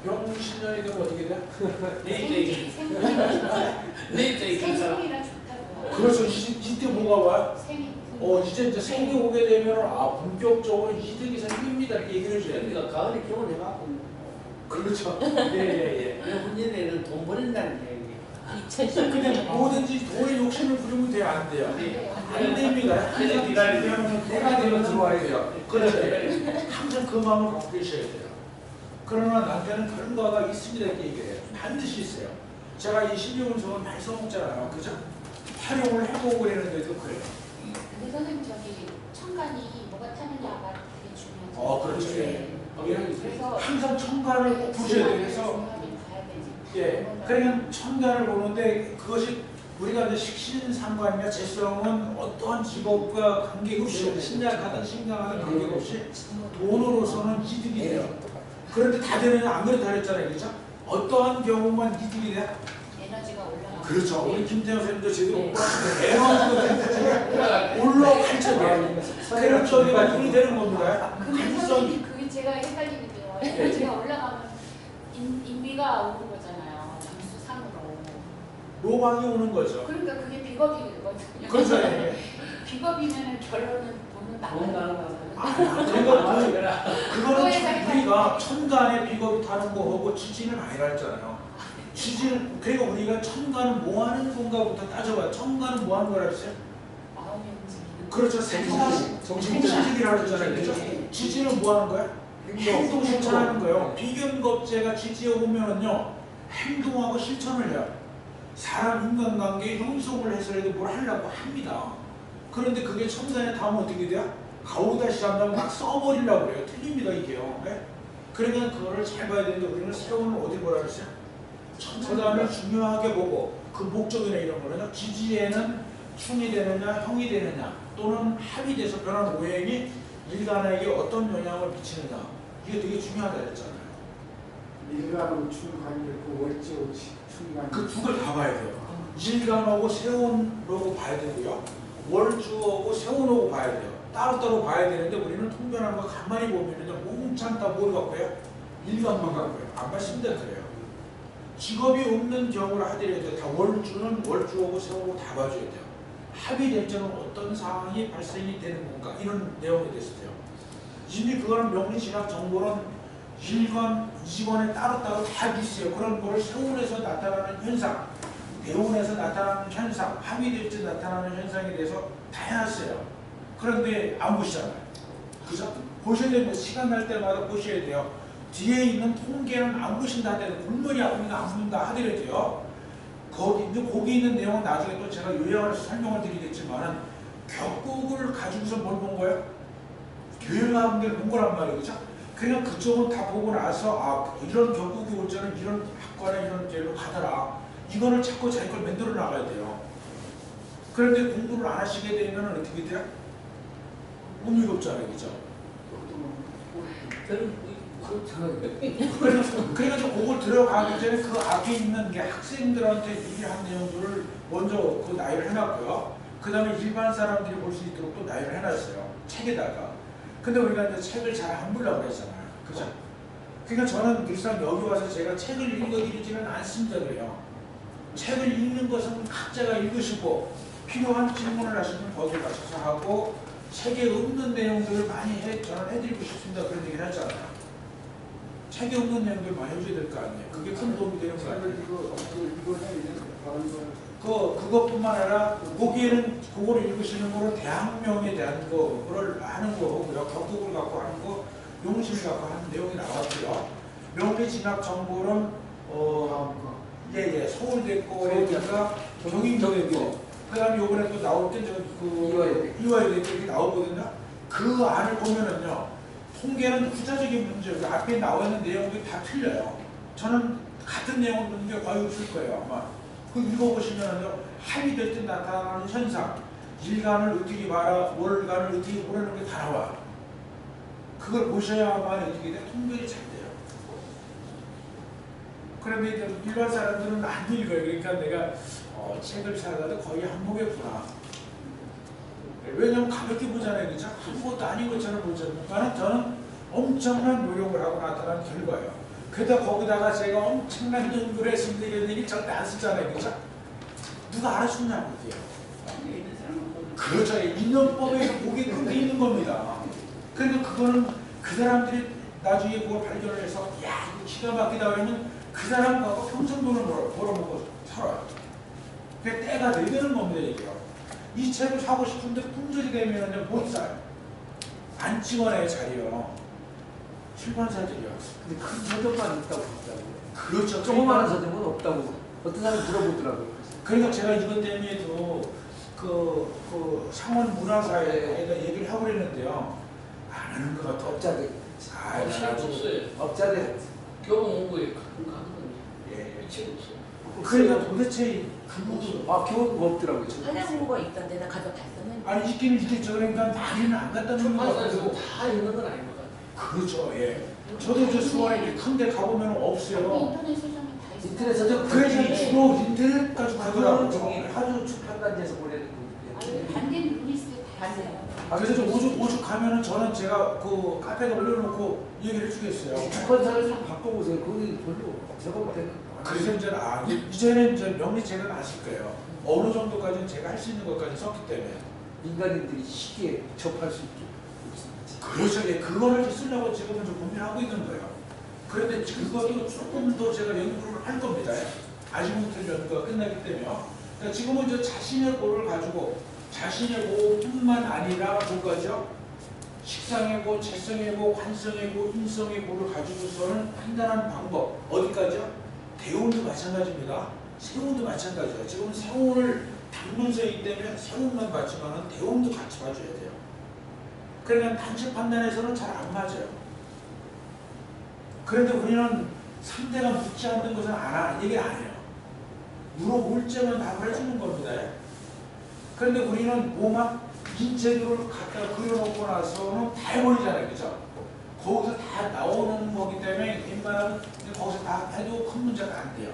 병신년이 되면 어떻게 돼? 생기 생기가 좋다고요. 그래서 이때 뭐가 와? 생이 이제 생이 오게 되면 본격적으로 이득이 생깁니다. 이렇게 얘기를 해줘야 돼. 그러니까 가을에 결혼해갖고 그렇죠. 예예예. 훈련에는 돈 버린다는 얘기. 그냥 뭐든지 돈에 욕심을 부리면 돼요, 안 돼요? 안 됩니다. 내가 되면 들어와야 돼요. 그렇죠. 항상 그 마음을 갖고 계셔야 돼요. 그러나 남자는 결과가 있습니다, 이렇게 얘기해요. 반드시 있어요. 제가 이 신유운성을 많이 써먹잖아요. 그죠? 활용을 해보고 그러는데도 그래요. 근데 선생님 저기 천간이 뭐가 타느냐가 되게 중요하죠. 그렇죠. 네. 그래서 항상 천간을 보셔야 돼요. 그래서 그러면 천간을 보는데 그것이 우리가 이제 식신상관이나 재성은 어떠한 직업과 관계없이 신약하든 신강하든 관계없이 돈으로서는 이득이 돼요. 그런데 다 되느냐 안 그렇다 그랬잖아요. 그렇죠? 어떠한 경우만 이득이 돼요? 에너지가 올라가. 그렇죠. 우리 김태형 선생님도 제대로 못 봤는데 에너지가 올라갈 적에 그런 쪽이가 이득이 되는 겁니다. 근데 선생님 그게 제가 헷갈리는 게요. 에너지가 올라가면 인비가 오는 거잖아요. 점수상으로. 로망이 오는 거죠. 그러니까 그게 비겁이거든요. 그렇죠. 비겁이면 결론은 돈은 나가는 그거는 우리가 천간에 비겁이 타는 거하고 지진을 많이 했잖아요. 지진, 그러니까 우리가 천간은 뭐 하는 건가부터 따져봐요. 천간은 뭐 하는 거라 했어요? 마음이 움직이는. 그렇죠. 생사식이라고 했잖아요. 그렇죠? 지진은 뭐 하는 거야? 행동 실천하는 거예요. 비견겁제가 지지에 오면은요, 행동하고 실천을 해요. 사람 인간관계에 형성을 해서라도 뭘 하려고 합니다. 그런데 그게 천간에 닿으면 어떻게 돼요? 가오다시 한다면 막 써버리려고 그래요. 틀립니다, 이게요. 네? 그러니까 그거를 잘 봐야 되는데 우리는 세월을 어디 보라 그랬어요? 천간을 중요하게 보고 그 목적이나 이런 거는요. 지지에는 충이 되느냐, 형이 되느냐 또는 합이 돼서 변하는 오행이 일간에게 어떤 영향을 미치느냐 이게 되게 중요하다 그랬잖아요. 일간하고 충관계고 월지하고 충관 그 두 개 다 봐야 돼요. 일간하고 세운하고 봐야 되고요. 월주하고 세운하고 봐야 돼요. 따로따로 봐야 되는데 우리는 통변한 거 가만히 보면은요. 몽창 다뭘 갖고 해요? 일간만 갖고 해요. 안 봤으면 그래요. 직업이 없는 경우를 하더라도 다 월주는 월주하고 세우고 다 봐줘야 돼요. 합의 될 때는 어떤 상황이 발생이 되는 건가 이런 내용이 됐어요. 이미 그거는 명리신학 정보는 1권, 2권에 따로따로 다 있어요. 그런 거를 세운에서 나타나는 현상, 대운에서 나타나는 현상, 합의될 때 나타나는 현상에 대해서 다 해놨어요. 그런데 안 보시잖아요. 그죠? 보셔야 되는 시간 날 때마다 보셔야 돼요. 뒤에 있는 통계는 안 보신다 하더라도 굴머리 아프니까 안 보신다 하더라도요. 거기 있는 내용은 나중에 또 제가 요약을 해서 설명을 드리겠지만은 격국을 가지고서 뭘 본 거예요? 교양하는 게 본 거란 말이에요. 그죠? 그냥 그쪽은 다 보고 나서 이런 격국이 올 때는 이런 학과나 이런 데로 가더라. 이거를 자꾸 자기 걸 만들어 나가야 돼요. 그런데 공부를 안 하시게 되면 어떻게 돼요? 의미가 없잖아요. 그죠? 그래가지고 그걸 들어가기 전에 그 앞에 있는 게 학생들한테 유리한 내용들을 먼저 그 나열을 해놨고요. 그 다음에 일반 사람들이 볼 수 있도록 또 나열을 해놨어요. 책에다가. 근데 우리가 이제 책을 잘 안 보려고 그랬잖아요. 그죠? 그러니까 저는 늘상 여기 와서 제가 책을 읽어드리지는 않습니다. 그래요. 책을 읽는 것은 각자가 읽으시고 필요한 질문을 하시면 거기에 맞춰서 하고 책에 없는 내용들을 많이 저는 해드리고 싶습니다. 그런 얘기를 하잖아요. 책에 없는 내용들 많이 해줘야 될 거 아니에요. 그게 큰 도움이 되는 거 아니에요. 그것뿐만 아니라 거기에는 그거를 읽으시는 거는 대학명에 대한 거를 하는 거고요. 격국을 갖고 하는 거, 용신을 갖고 하는 내용이 나왔고요. 명리진학 정보는 서울대 거니까 경인대고 그다음에 요번에 또 나올 때 이화여대 이렇게 나오거든요. 그 안을 보면은요. 통계는 구체적인 문제, 앞에 나와 있는 내용들이 다 틀려요. 저는 같은 내용을 묻는 게 거의 없을 거예요. 아마. 그 읽어보시면은요. 합의될 때 나타나는 현상, 일간을 어떻게 봐라, 월간을 어떻게 보라는 게 다 나와요. 그걸 보셔야만 어떻게 돼? 통변이 잘 돼요. 그런데 이제 일반 사람들은 안 읽어요. 그러니까 내가 책을 사가도 거의 한 보겠구나. 왜냐면 가볍게 보잖아요. 그죠? 아무것도 아닌 것처럼 보잖아요. 저는 엄청난 노력을 하고 나타난 결과예요. 그래도 거기다가 제가 엄청난 연구를 했습니다. 이런 얘기 절대 안 쓰잖아요. 그죠? 누가 알아주냐고, 그게. 있는 사람은 모두 그렇죠. 인연법에서 보기 끈게 있는 겁니다. 그러니까 그거는 그 사람들이 나중에 그걸 발견을 해서 야 이거 기가 막히다 그러면 그 사람하고 평생 돈을 벌어먹고 살아요. 그게 때가 되는 겁니다. 이게요. 이 책을 사고 싶은데 품절이 되면 못 사요. 안 찍어내요 자리요. 출판사들이요. 근데 큰 서점만 있다고 그러더라고요. 그렇죠. 조그마한 서점은 없다고 어떤 사람이 물어보더라고요. 그러니까 제가 이것 때문에도 상원 문화사회에다 얘기를 하고 그랬는데요. 안 하는 것 같아요. 업자들, 아, 책 없어요. 업자들. 교본 공부에 가끔 가거든요. 예. 이 책 없어요. 그러니까 도대체 그 아 교훈 없더라고요. 한양공부가 있던데 나 가져갔었는데 아니 있기는 있겠죠. 그러니까 많이는 안 갖다 놓는 것 출판사에서 같고. 다 있는 건 아닌 것 같아요. 그렇죠. 예. 저도 저 수원에 이렇게 큰데 가보면 없어요. 인터넷 서점이 다 있어요. 인터넷 서점 그래서 주로 인터넷 가지고 그런 가더라고요. 저기 하루 출판단지에서 보내는 아니, 거. 반대는 루이스 다 있어요. 아, 그래서 저 오죽 가면은 저는 제가 그 카페에 올려놓고 얘기를 해주겠어요. 출판사를 좀 바꿔보세요. 거기 별로 제법 되는. 그래서 이제는 이제 명리책은 아실 거예요. 어느 정도까지는 제가 할 수 있는 것까지 썼기 때문에. 민간인들이 쉽게 접할 수 있게. 그렇죠. 예, 그거를 쓰려고 지금은 좀 고민하고 있는 거예요. 그런데 그것도 조금 더 제가 연구를 할 겁니다. 아직부터 연구가 끝나기 때문에요. 그러니까 지금은 이제 자신의 고를 가지고 자신의 고뿐만 아니라 뭐가죠? 식상의 고, 재성의 고, 환성의 고, 인성의 고를 가지고서는 판단하는 방법 어디까지요? 대운도 마찬가지입니다. 세운도 마찬가지예요. 지금 세운을 당문서이기 때문에 세운만 봤지만은 대운도 같이 봐줘야 돼요. 그러니까 단지 판단에서는 잘 안 맞아요. 그런데 우리는 상대가 묻지 않는 것은 얘기를 안 해요. 물어볼 때만 답을 해주는 겁니다. 그런데 우리는 뭐만 인체들을 갖다 그려놓고 나서는 다 해버리잖아요. 그죠? 거기서 다 나오는 거기 때문에 웬만하면 거기서 다 해도 큰 문제가 안 돼요.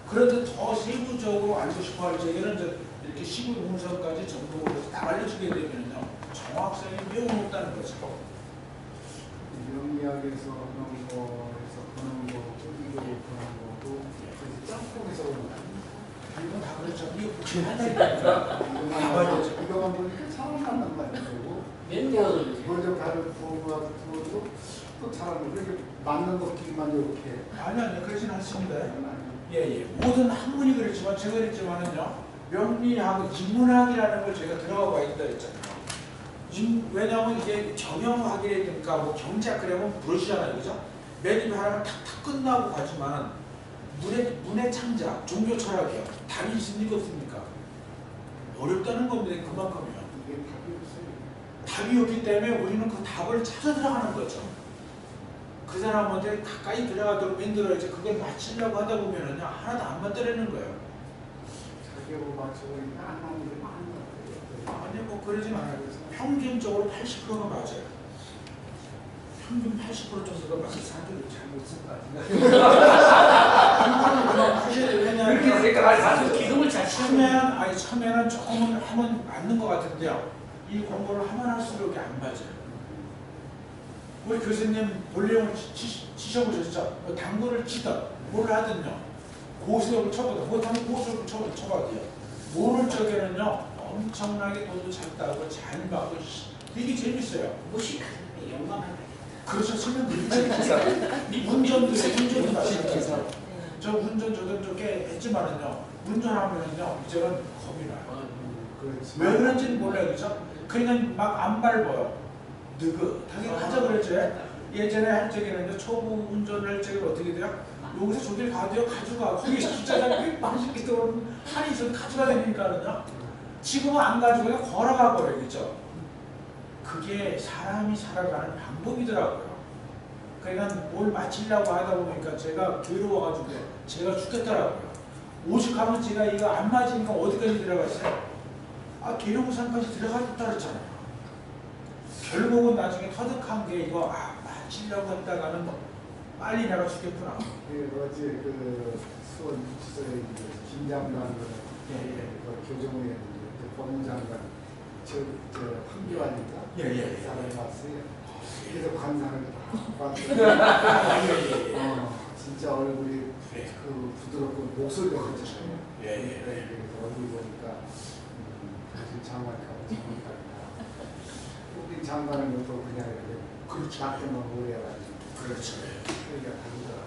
그런데 더 세부적으로 알고 싶어 할 적에는 이렇게 15문서까지 정도로 다 알려주게 되면요. 정확성이 매우 높다는 거죠. 명리학에서 그런 거에서 그런 거, 이거 그런 거도 짬뽕에서 그런 거 이건 다 그렇죠. 이거 하나니까. 이거만 보니까 사람 만난 말이고 몇 년을 먼저 다른 부모가 부모도 또 사람을 그렇게 맞는 것끼리만 이렇게 아니, 그러진 않습니다. 아니, 예. 모든 학문이 그렇지만, 제가 그랬지만은요, 명리학, 인문학이라는 걸 제가 들어가고 있다 했잖아요. 왜냐하면 이게 경영학이라든가 뭐 경제학 그러면 부러지잖아요. 그죠? 맨 입에 하나면 탁탁 끝나고 가지만은 문의 창작, 종교 철학이요. 답이 있습니까? 없습니까? 어렵다는 겁니다. 그만큼이요. 이게 답이 없어요. 답이 없기 때문에 우리는 그 답을 찾아 들어가는 거죠. 그 사람한테 가까이 들어가도록 만들어야지 그걸 맞추려고 하다 보면은요, 하나도 안 맞더라는 거예요. 자기하고 맞춰보니까 안 나오는 게 많은 것 같아요. 아니, 뭐 그러진 않아요. 평균적으로 80%가 맞아요. 평균 80% 정도가 맞아요. 사람들이 잘못 쓴 것 같은데. 왜냐하면 그렇게 생각할 아주 기둥을 잘 치는 처음에는 조금은 하면 맞는 것 같은데요. 이 공부를 하면 할수록 안 맞아요. 우리 교수님 볼링을 치셔보셨죠? 당구를 치든 뭘 하든요. 고수력을 쳐보든 못하면 고수력을 쳐봐도 돼요. 모를 적에는요. 엄청나게 돈도 잘 따고 잘 받고 되게 재밌어요. 무식한 영감한다. 그렇죠. 치면 되게 운전도 마찬가지예요. 저 운전 저도 좀 꽤 했지만은요. 운전하면은요. 이제는 겁이 나요. 그렇지. 왜 그런지는 몰라요. 그죠? 그러니까 막 안 밟아요. 느긋하게 하자 그랬죠. 예전에 할 적에는 이제 초보 운전을 할 적에 어떻게 돼요? 여기서 저길 가도요. 가져가. 거기 주차장에 180개 들어오면 한이 있어도 가져가 되니까는요. 지금은 안 가지고 그냥 걸어가 버려요. 그죠? 그게 사람이 살아가는 방법이더라고요. 그러니까 뭘 마치려고 하다 보니까 제가 괴로워가지고 제가 죽겠더라고요. 오죽하면 제가 이거 안 맞으니까 어디까지 들어갔어요? 계룡산까지 들어갔다 그랬잖아요. 결국은 나중에 터득한 게 이거 마치려고 했다가는 빨리 내가 죽겠구나. 어제 그 수원 지사의 김장관 교정원에 법무장관 저 황교안인가 사람이 왔어요. 그래서 관상을 다 봤어요. 진짜 얼굴이 그래. 그 부드럽고 목소리가 그렇잖아요. 예. 그래서 얼굴 보니까 사실 장관하고 장관이다. 우리 장관은 것도 그냥 이렇게 그렇죠. 작게만 오래가지고 그렇죠. 소리가 다르더라.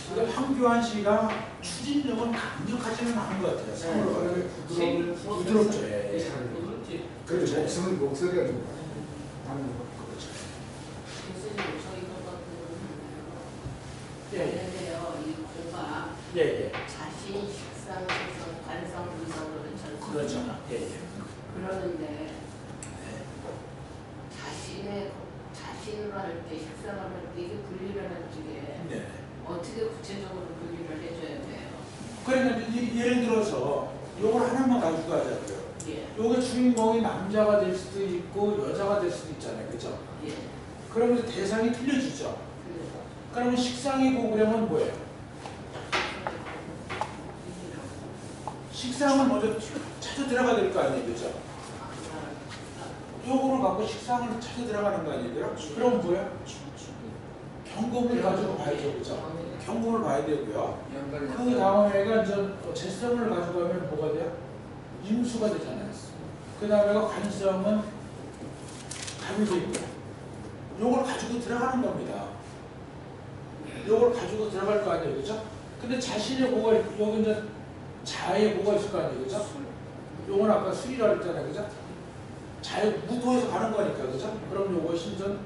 근데 황교안 씨가 추진력은 강력하지는 않은 것 같아요. 상으로 봐도. 부드럽죠. 예. 그렇지. 그렇죠. 목소리가 좀 다른 거. 그렇죠. 교수님 저 이거 예. 같은데요. 이 고가 예. 자신, 식상, 소설, 관성, 분석으로는 전수. 그렇죠. 예. 그러는데 자신으로 할 때, 식상을 할 때 이게 분리를 할 때 네. 어떻게 구체적으로 분리를 해줘야 돼요? 그러니까 예를 들어서 요걸 하나만 가지고 가자고요. 예, 요게 주인공이 남자가 될 수도 있고 여자가 될 수도 있잖아요. 그죠? 예. 그러면 대상이 틀려지죠. 그래서 그러면 식상이 고구려면 뭐예요? 식상은 먼저 찾아 들어가야 될 거 아니에요. 그죠? 요거를 갖고 식상을 찾아 들어가는 거 아니에요? 그럼 뭐예요? 경험을 가지고 봐야죠. 그죠? 경험을 봐야 되고요. 그 다음에가 이제 재성을 가져가면 뭐가 돼요? 임수가 되잖아요. 그 다음에가 관성은 갑이 되고요. 요걸 가지고 들어가는 겁니다. 요걸 가지고 들어갈 거 아니에요. 그죠? 근데 자신의 뭐가, 여기 이제 자의 뭐가 있을 거 아니에요. 그죠? 요건 아까 수리라 그랬잖아요. 그죠? 자의 무토에서 가는 거니까. 그죠? 그럼 요것이 이제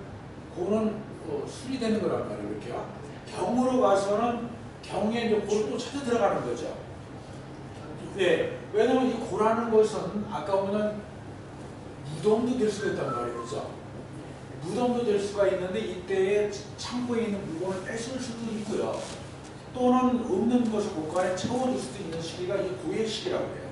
고는 수리되는 거란 말이에요. 이렇게요. 경으로 봐서는 경에 이제 고를 또 찾아 들어가는 거죠. 네. 왜냐면 이 고라는 것은 아까 보면 무덤도 될 수가 있단 말이에요. 그죠? 무덤도 될 수가 있는데 이때에 창고에 있는 물건을 뺏을 수도 있고요. 또는 없는 것을 고간에 채워줄 수도 있는 시기가 이 고의 시기라고 해요.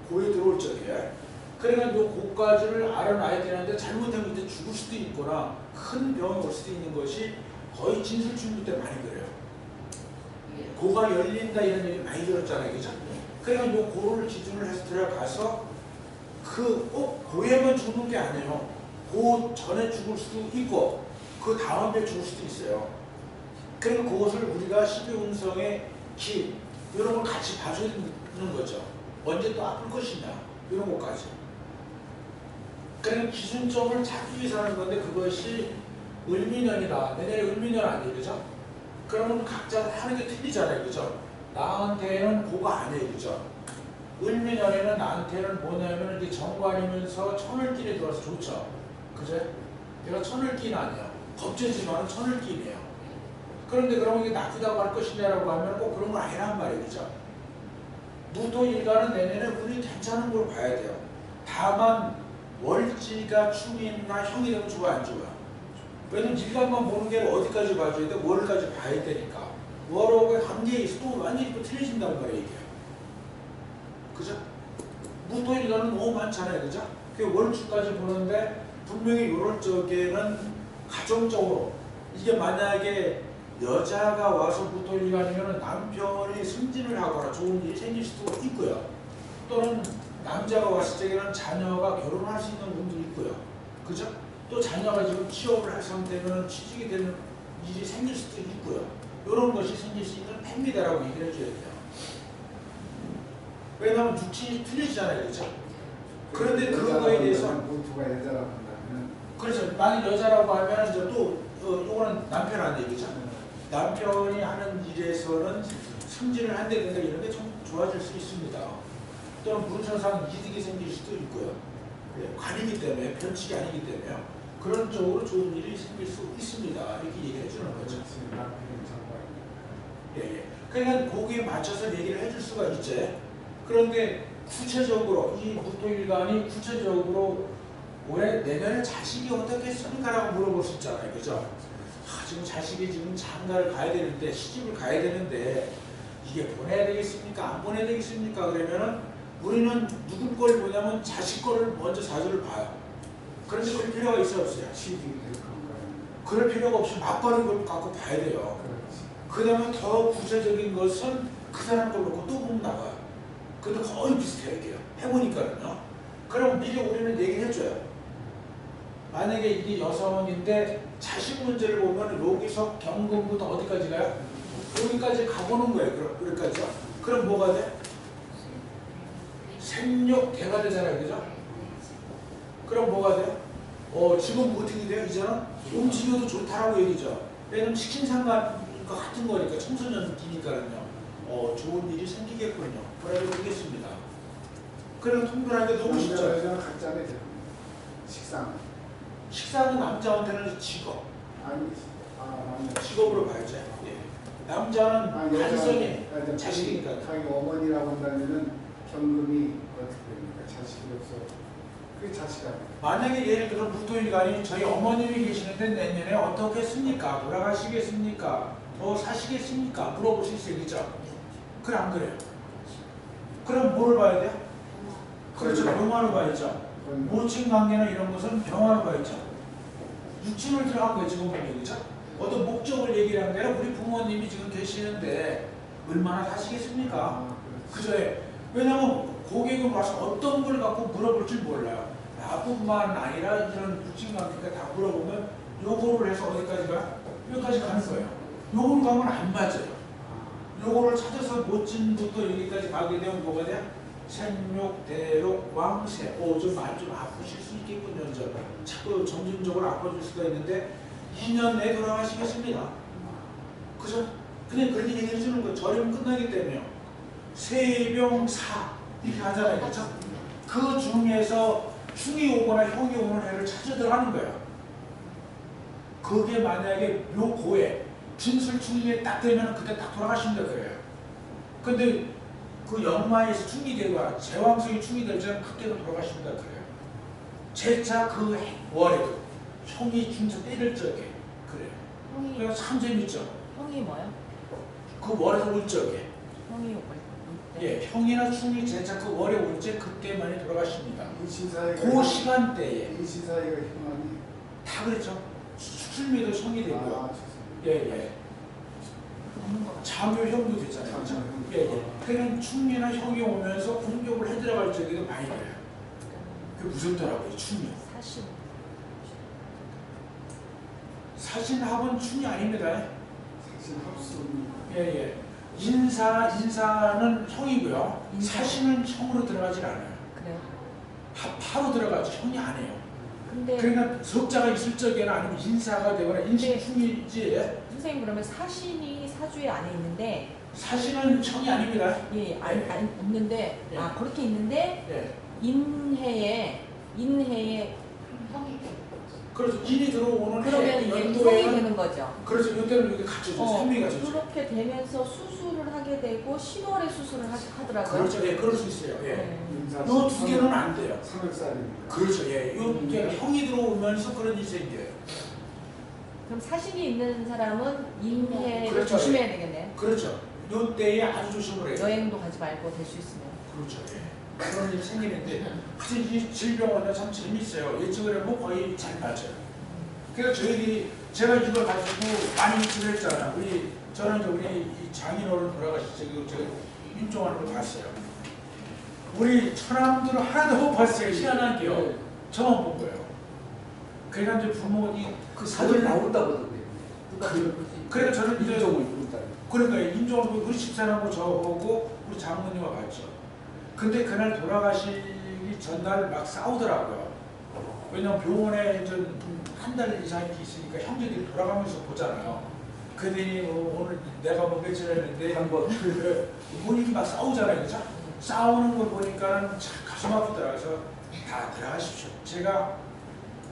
고에 들어올 적에. 그러니까 이 고까지를 알아놔야 되는데 잘못하면 이제 죽을 수도 있거나 큰 병이 올 수도 있는 것이 거의 진술충부 때 많이 그래요. 고가 열린다 이런 얘기 많이 들었잖아요. 그죠? 그러니까 이 고를 기준을 해서 들어가서 꼭 고에만 죽는 게 아니에요. 고 전에 죽을 수도 있고 그 다음에 죽을 수도 있어요. 그러니까 그것을 우리가 12운성의 기 이런 걸 같이 봐줘야 되는 거죠. 언제 또 아플 것이냐 이런 것까지. 그러니까 기준점을 찾기 위해서 하는 건데 그것이 을미년이다. 내년에 을미년 아니에요. 그죠? 그러면 각자 하는 게 틀리잖아요. 그죠? 나한테는 고가 아니에요. 그죠? 을미년에는 나한테는 뭐냐면 이게 정관이면서 천을끼리 들어와서 좋죠. 그죠? 내가 천을끼는 아니에요. 겁재지만 천을끼네요. 그런데 그러면 이게 나쁘다고 할 것이냐라고 하면 꼭 그런 건 아니란 말이에요. 그죠? 무토일간은 내년에 운이 괜찮은 걸 봐야 돼요. 다만 월지가 충이나 형이 되면 좋아 안 좋아? 왜냐면 일간만 보는 게 어디까지 봐줘야 돼? 월까지 봐야 되니까. 월하고의 관계에 있어 또 완전히 또 틀려진단 말이에요. 이게. 그죠? 무토일간은 너무 많잖아요. 그죠? 그 월주까지 보는데 분명히 이럴 적에는 가정적으로 이게 만약에 여자가 와서 무토일간이면 남편이 승진을 하거나 좋은 일이 생길 수도 있고요. 또는 남자가 왔을 적에는 자녀가 결혼할 수 있는 분도 있고요. 그죠? 또 자녀가 지금 취업을 할 상태면 취직이 되는 일이 생길 수도 있고요. 이런 것이 생길 수 있는 팬미다라고 얘기를 해줘야 돼요. 왜냐하면 육친이 틀리잖아요. 그죠? 그런데 그거에 대해서 누가 여자라고 한다면 그렇죠. 만약 여자라고 하면 이제 또 요거는 남편 안 얘기죠. 남편이 하는 일에서는 승진을 한다든가 이런 게 좀 좋아질 수 있습니다. 또는 문서상 이득이 생길 수도 있고요. 관이기 때문에 변칙이 아니기 때문에 그런 쪽으로 좋은 일이 생길 수 있습니다. 이렇게 얘기를 해주는 거죠. 예. 그러니까 거기에 맞춰서 얘기를 해줄 수가 있지. 그런데 구체적으로 이 무토일간이 구체적으로 올해 내년에 자식이 어떻겠습니까라고 물어볼 수 있잖아요. 그죠? 지금 자식이 지금 장가를 가야 되는데 시집을 가야 되는데 이게 보내야 되겠습니까? 안 보내야 되겠습니까? 그러면은 우리는 누구 걸 보냐면 자식 거를 먼저 사주를 봐요. 그런데 그럴 필요가 있어 없어요? 그럴 필요가 없이 맞바른 걸 갖고 봐야 돼요. 그 다음에 더 구체적인 것은 그 사람 걸 놓고 또 보면 나와요. 근데 거의 비슷해요. 이게 해보니까는요. 그럼 미리 우리는 얘기를 해줘요. 만약에 이게 여성인데 자식 문제를 보면 여기서 경금부터 어디까지 가요? 여기까지 가보는 거예요. 여기까지요. 그럼 뭐가 돼? 생육대가 되잖아요. 그죠? 그럼 뭐가 돼? 지금 어떻게 돼요? 이제는 움직여도 좋다라고 얘기죠. 왜냐면 식신상관과 같은 거니까 청소년 느끼니까는요. 좋은 일이 생기겠군요. 그래도 되겠습니다. 그럼 통변하게 너무 남자 쉽죠. 여자는 각자네 식상. 식사는 남자한테는 직업, 아니 남자. 직업으로 봐야죠. 예. 남자는 단성이 자식이니까. 자기 어머니라고 한다면은 경금이 어떻게 됩니까? 자식이 없어. 그게 자식 아니에요. 만약에 예를 들어 무토일간이 저희 어머님이 계시는데 내년에 어떻겠습니까? 돌아가시겠습니까? 더 사시겠습니까? 물어볼 수 있어요. 그죠? 그래 안 그래요? 그럼 뭐를 봐야 돼요? 그렇죠. 병화로 봐야죠. 모친 관계나 이런 것은 병화로 봐야죠. 육친을 들어간 거예요. 지금 보면 그죠? 어떤 목적을 얘기를 하는 게 아니라 우리 부모님이 지금 계시는데 얼마나 사시겠습니까? 그죠? 왜냐면 고객은 와서 어떤 걸 갖고 물어볼 줄 몰라요. 나뿐만 아니라 이런 육친관계가 다 물어보면 요거를 해서 어디까지 가? 여기까지 가는 거예요. 요걸 가면 안 맞아요. 요거를 찾아서 모친부터 여기까지 가게 되면 뭐가 돼? 생육, 대록, 왕세. 좀 아프실 수 있겠군요. 자꾸 점진적으로 아파질 수가 있는데 2년 내에 돌아가시겠습니다. 그죠? 그냥 그렇게 얘기해 주는 거예요. 절임 끝나기 때문에요. 세병사 이렇게 하잖아요. 그렇죠? 그 중에서 충이 오거나 형이 오는 해를 찾아 들어가는 거예요. 그게 만약에 묘고에 진술충리에 딱 되면 그때 딱 돌아가신다 그래요. 근데 그 연마에서 충리되고 제왕성이 충리될 때는 그때도 돌아가신다 그래요. 제차 그 월에도 형이 중서 때릴 적에 그래요. 형이 그래서 참 재밌죠. 형이 뭐요? 그 월에서 올 적에 형이 올 때. 예, 형이나 충이 제차 그 월에 올 때 그때만이 돌아가십니다. 인신사이가 그 시간대에 인신사이가 형하니. 다 그랬죠. 출미도 형이 되고요. 예예. 자묘형도 됐잖아요. 그렇죠? 예예. 그냥 충미나 형이 오면서 공격을 해 들어갈 적에도 많이 돼요. 그게 무섭더라고요. 충미. 사실 사신합은 충이 아닙니다. 사실 합수. 예예. 인사는 형이고요. 인사. 사신은 형으로 들어가질 않아요. 그래요. 합하로 들어가죠. 형이 아니에요. 근데 그러니까 석자가 있을 적에는 아니면 인사가 되거나 인신충이지. 선생님 그러면 사신이 사주에 안에 있는데 사신은 형이 아닙니다. 안 없는데 예. 그렇게 있는데 예. 인해에 형이 그래서 인이 들어오는 그러면 해, 이게 형이 연도에는 되는 거죠. 그렇죠. 이때는 이게 갖춰져. 산미가 갖춰져. 그렇게 되면서 수술을 하게 되고 10월에 수술을 하더라고요. 그렇죠. 예, 그럴 수 있어요. 예. 네. 요 두 개는 안 돼요. 3월살입니다. 그렇죠. 예. 요 두 개는 형이 들어오면서 그런 일이 생겨요. 그럼 사신이 있는 사람은 인해를 그렇죠. 조심해야 되겠네요. 그렇죠. 요 때에 아주 조심을 해요. 여행도 가지 말고 될 수 있으면. 그렇죠. 예. 그런 일이 생기는데 하여튼 이 질병은 참 재밌어요. 예측을 해보면 거의 잘 맞아요. 그래서 저희들이 제가 이걸 가지고 많이 일치를 했잖아요. 저는 우리 이 장인어른 돌아가실 때 제가 윤종하는 걸 봤어요. 우리 처남들은 하나도 못 봤어요. 희한한 게요. 저만 본 거예요. 그러니까 이제 부모가 그 사진 나온다거든요. 그래서 저는 이제 인정을 이룬다. 그러니까 인종을 우리 집사람하고 저하고 우리 장모님과 봤죠. 근데 그날 돌아가시기 전날 막 싸우더라고요. 왜냐면 병원에 한 달 이상 이렇게 있으니까 형제들이 돌아가면서 보잖아요. 그들이 오늘 내가 며칠 했는데 한번 본인이 막 싸우잖아요. 그죠? 싸우는 걸 보니까는 참 가슴 아프더라고요. 그래서 다 들어가십시오. 제가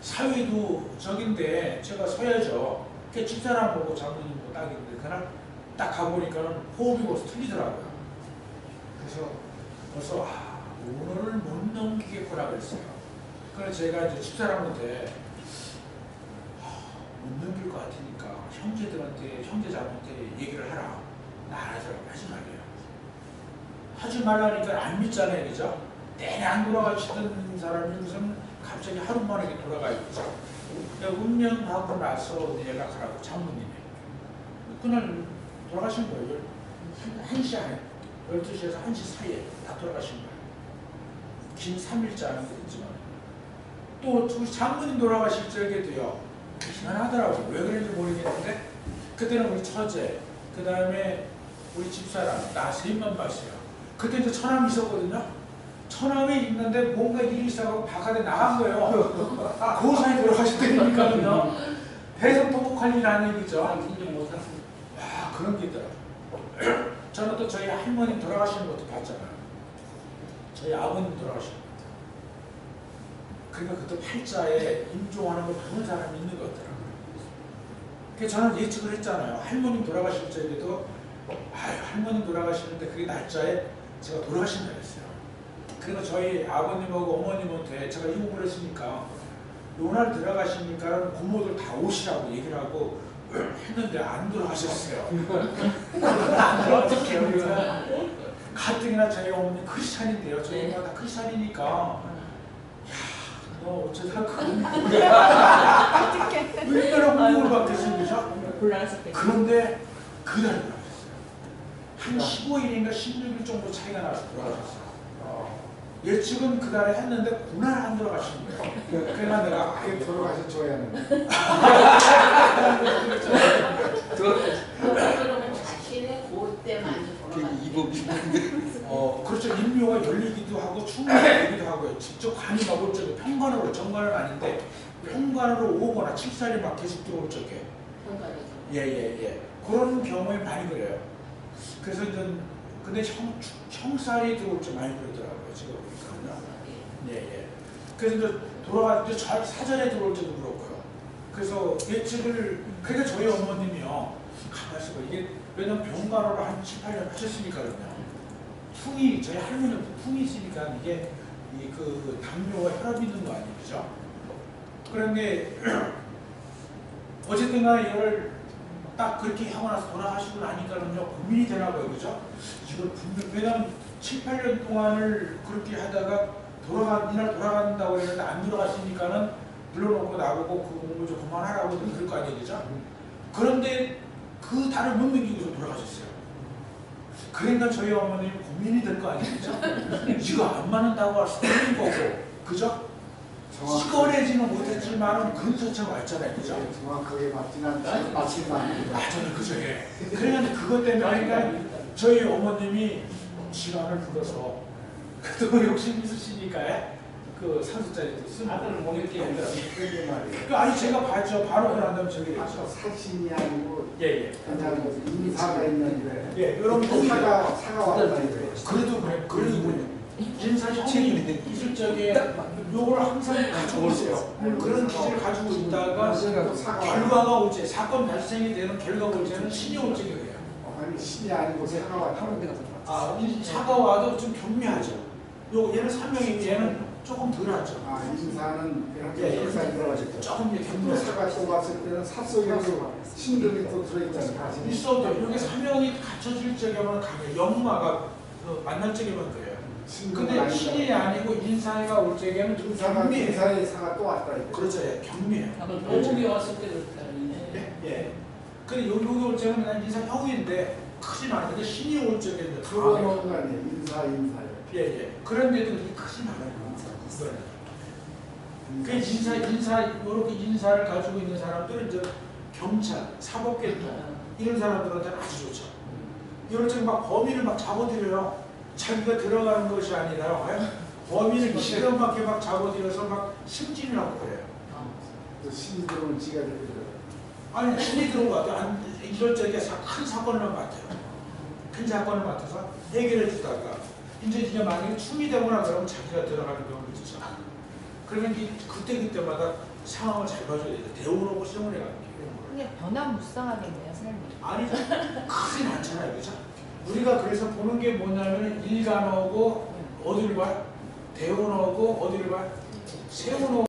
사위도 적인데 제가 서야죠. 그 집사람 보고 장모님 보고 딱인데 그날 딱 가보니까는 호흡이 벌써 틀리더라고요. 그래서 벌써 오늘을 못 넘기겠구나 그랬어요. 그래서 제가 이제 집사람한테 못 넘길 것 같으니까 형제자한테 얘기를 하라. 나 안 하더라고. 하지 말래요. 하지 말라니까 안 믿잖아요. 그죠? 내내 안 돌아가시던 사람이 무슨 갑자기 하루 만에 이렇게 돌아가요. 그죠? 운명하고 나서 연락하라고 장모님이. 그날 돌아가신 거예요. 1시 안에 12시에서 1시 사이에 다 돌아가신 거예요. 긴 3일째 하는 거 있지만 또 우리 장모님 돌아가실 적에도요. 희한하더라고요. 왜 그런지 모르겠는데 그때는 우리 처제, 그 다음에 우리 집사람, 나 셋만 봤어요. 그때 이제 처남이 있었거든요. 처남이 있는데 뭔가 일이 있어서 바깥에 나간 거예요. 그 사이 돌아가셨다니까요. 대성통곡할 일 아니겠죠. 인정 못했습니다. 아, 그런 게 있더라고요. 저는 또 저희 할머니 돌아가시는 것도 봤잖아요. 저희 아버님 돌아가시는 것도. 그러니까 그때 팔자에 임종하는 걸 보는 사람이 있는 것 같더라고요. 그래서 저는 예측을 했잖아요. 할머님 돌아가실 적에도 할머님 돌아가시는데 그게 날짜에 제가 돌아가신다 그랬어요. 그래서 저희 아버님하고 어머님한테 제가 이국을 했으니까 요날 들어가시니까 고모들 다 오시라고 얘기를 하고 했는데 안 돌아가셨어요. 어떻게 우리가 가뜩이나 저희 어머니 크리스찬인데요. 저희 엄마가 다 크리스찬이니까 야, 너 어쩌다 얼마나 공격을 받겠습니까? 곤란했었겠죠. 그런데 그날 돌아가셨어요. 한 15일인가 16일 정도 차이가 나서 돌아가셨어요. 예측은 그날에 했는데 그날 안 돌아가시는 거예요. 그래서 내가 그게 돌아가신 저야는. 그러면 자신의 그때만 돌아가는 그렇죠. 인묘가 열리기도 하고 충분히 열리기도 하고요. 직접 관이 막올 적에 평관으로 정관은 아닌데 평관으로 오거나 칠살이 막 계속 들어올 적에 예예예 그런 경우에 많이 그래요. 그래서 이제 근데 형살이 들어올 때 많이 그러더라고요. 제가 보니까 예예. 그래서 이제 돌아갈 때 사전에 들어올 때도 그렇고요. 그래서 예측을 그러니까 저희 어머님이요 가만있어 봐 이게 왜냐면 병간호를 한 7, 8년 하셨으니까요. 풍이 저희 할머니는 풍이 있으니까 이게 그 당뇨와 혈압이 있는 거 아니에요, 그죠? 그런데 어쨌든간에 이걸 딱 그렇게 하고 나서 돌아가시고 나니까는요 고민이 되나 봐요, 그죠? 이걸 분명 왜냐면 7, 8년 동안을 그렇게 하다가 이날 돌아간다고 했는데 안 돌아갔으니까는 불러놓고 나보고 그 공부 좀 그만하라고 그럴 거 아니에요, 그죠? 그런데 그 달을 못 넘기고서 돌아가셨어요. 그러니까 저희 어머님이 고민이 될 거 아니겠죠? 이거 안 맞는다고 할 수도 있는 거고, 그죠? 시원해지는 못했지만 근처처럼 왔잖아요, 그죠? 정확하게 맞지는 않지만 맞아요, 그죠? 예. 그러니까 그것 때문에 그러니까 저희 어머님이 시간을 불러서 또 욕심 있으시니까 그 산수자리도 쓰고 아들을 못 읽게 하더라고요. 그게 말이에요. 그 아니 제가 봤죠. 바로 그런다면 저기 아까 됐죠. 사신이 아니고 예예. 그냥 인사가 있는데 예, 여러분 사가 왔다 이거예요. 그래도 그래요. 인사 형이 있을 적에 요걸 항상 가지고 있어요. 그런 기질을 가지고 있다가 결과가 올 때, 사건 발생이 되는 결과가 올 때는 신이 올 적이 돼요. 아니 신이 아니고 사가 왔다. 사가 와도 좀 경미하죠. 얘는 사명이고 얘는 조금 덜하죠. 인사는 그냥 예, 역사에 들어가셨죠. 조금 이제 경미하죠. 사가 또 왔을 때는 사 속에도 신들이 또 들어있잖아요. 있어도 이렇게 사명이 갖춰질 적에만 강해요. 영마가 만날 적에만 그래요. 근데 신이 아니고 인사가 올 적에는 좀 경미해요. 인사의 사가 또 왔다 이거. 그렇죠. 예, 경미해요. 노국이 왔을 때 그렇다. 예. 근데 여기 올 적은 그냥 인사 형인데 크진 않은데 신이 올 적에 이제 들어오는 거 아니에요. 인사요. 예. 그런데도 그렇게 크진 않아요. 그 인사 이렇게 인사를 가지고 있는 사람들은 이제 경찰, 사법계통 이런 사람들한테는 아주 좋죠. 이럴 때 막 범인을 막 잡아들여요. 자기가 들어가는 것이 아니라 범인을 기가 막 잡아들여서 막 심진을 하고 그래요. 또 신이 들어오면 지가 되거든. 아니 신이 들어가도 이럴 적에 큰 사건을 맡아요. 큰 사건을 맡아서 해결해 주다가 이제 만약에 충이 되거나 그러면 자기가 들어가는 경우도 있죠. 그러면 그때마다 상황을 잘 봐줘야 돼요. 대우로 시험을 해가지고. 그게 변화무쌍하겠네요, 삶이. 아니, 크진 않잖아요. 그죠? 우리가 그래서 보는 게 뭐냐면 일간어고 어디를 봐? 대운어고 어디를 봐? 세운어